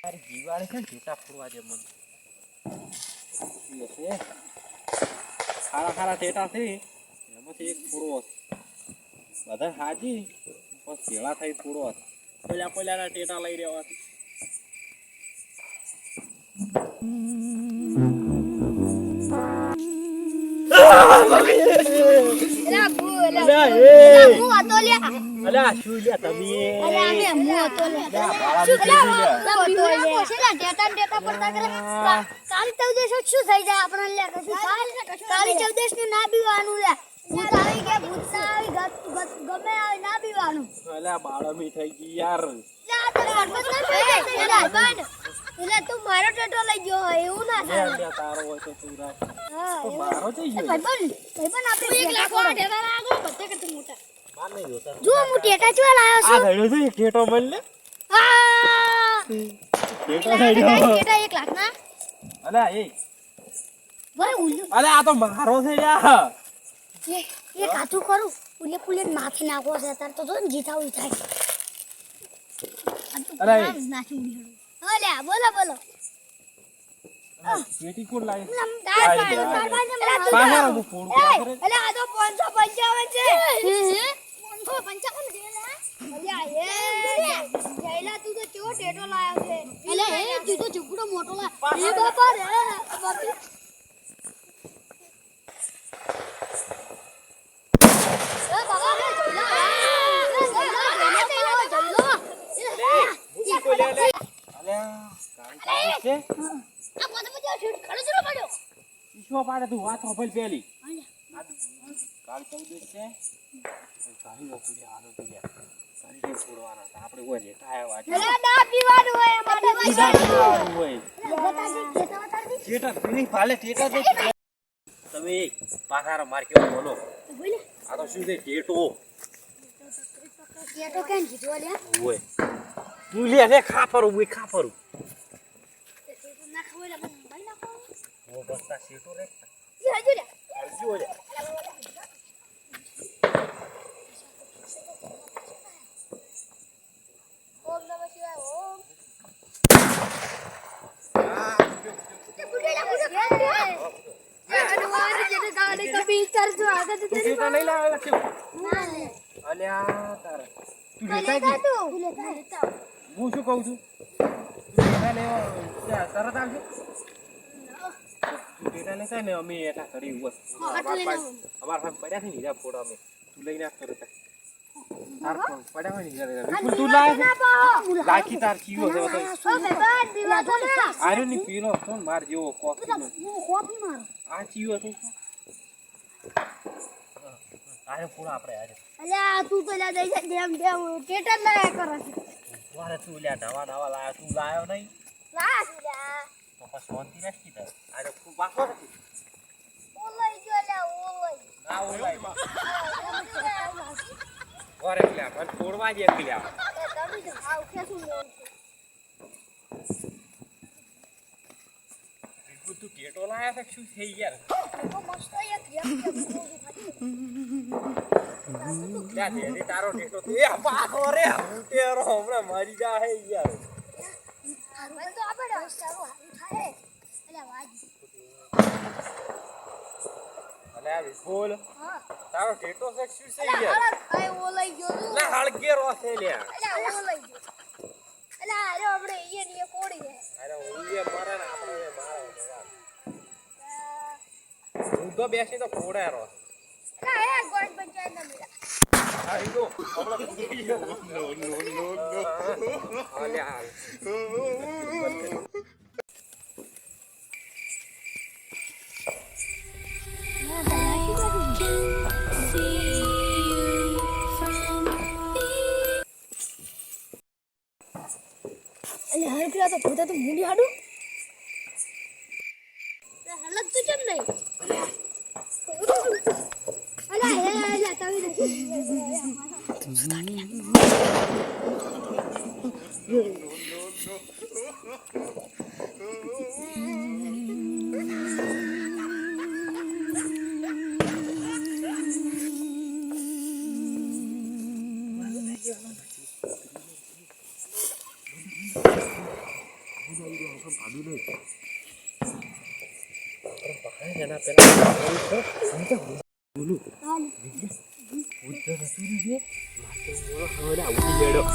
તારી જીવાડે છે ને ઢેટા ફોડવા જે મન છે ખારા ખારા ઢેટા છે એમાંથી એક ફોડવો બધા હાજી બસ ભેળા થઈ ફોડવો પેલાના ઢેટા લઈ રહ્યા હતી અલ્યા શું લ્યા તમે અલ્યા અમે મો તો લ્યા ટેટા પડતા કરે કાળી ચૌદશ શું થઈ જાય આપણને લ્યા કશું કાળી ચૌદશ નું ના પીવાનું લ્યા ભૂત આવી કે ભૂત આવી ગમે આવે ના પીવાનું અલ્યા બાળમી થઈ ગઈ યાર એટલે તું મારો ટેટો લઈ ગયો એવું ના થાય તારો હોય તો તું રાખ તો મારો થઈ ગયો ભાઈબંધ આપણે 1 લાખ વાળા ટેટા લાગો બધે કરતા મોટા જો હું ટેટા ચવા લાયો છું આ ધડ્યો છે ટેટો મળ લે ટેટો ધડ્યો ટેટા 1 લાખ ના અલા એ ભાઈ ઉલ્લુ અલા આ તો મારો છે યાર એ કાચું કરું ઉલે પુલે માથે નાખો છે તાર તો જો જીતાવી થાય અલા નાખી ઉલ્લું અલ્યા બોલો પેટી કોણ લાવે પાછા હું ફોડ કરે અલ્યા આ તો 555 છે 555 દેલા અલ્યા જયલા તું તો કેવો ટેટો લાયો છે અલ્યા એ તું તો ચુકડો મોટો લાયો એ બાપા રે બાપી પાડે તું વાત હોફલ પેલી કાલ 14 છે કાઈ નોકરી આનો તો યાર કાઈ છોડવાના હતા આપણે કોઈ લેતા આવ્યા છે અરે દા પીવાનું હોય અમારે પીવાનું હોય ટેટા પીની ભાલે ટેટા દે તમે પાસારો માર કેવો બોલો આ તો શું છે ટેટો કેન જીતો લ્યા ઓય તું લે ખાપરું ઓય ખાપરું ના ખવલા ભાઈ ના ખાવ ઓ બસતા સીટો રે હજુ લે ઓમ નમઃ શિવાય ઓમ અલ્યા તારે તું લેતા હું શું કહું છું તું લેવા તરત આવજો તું લેતા ને અમે એટા કરી અમારા પાસે પડ્યા છે ને હીરા ફોડા અમે તું લઈને આવ તરત તાર પડ્યા હોય ને તું લાખી તાર ચીવો છે આર્યો ની પીનો કોણ માર જેવો કોફી માર આ ચીવો છે આરે પૂરા આપણે આરે અલ્યા તું તો લા દઈ દેમ ટેટર લાયા કરે છે વારે તું લ્યા નવા લાયા તું લાયો નહીં લા લ્યા તો બસ શાંતિ રાખી દે આરે ખૂબ બાકો નથી ઓલઈ જો લ્યા ઓલઈ ના ઓલઈ વારે લ્યા પણ છોડવા દે લ્યા તમે તો આવ કેસું લો તું ટેટો લાયા છે શું થઈ યાર તો મસ્ત એક યા દે તારો ટેટો તો એ પાકો રે તેરો હમણાં મરી જા હે યાર મને તો આપણે સારો હારું થાય એટલે વાજી અલ્યા બોલ હા તારો ટેટો છે શું છે યાર આ ઓલઈ ગયો તું લે હળગેરો છે લ્યા અલ્યા ઓલઈ ગયો અલ્યા અરે આપણે ઈ ને કોડી હે અરે ઓલીએ મારે ને આપણે મારે હું તો બેસી તો ફોડારો અલ્યા એ ગોડ પંચાયત ના મિલા આઈ ગો આપણા નો અલ્યા અલ્યા હર પેલા તો પોતા તો મૂડી હાડું હાલત તો કેમ નહીં અલ્યા તમે તું સ્ટાર્ટ ભાડું નહીં પકડાય એના પેલા બોલું ઉદ્ધર રસૂરી છે માથે બોલો હવે ઉડી ગયો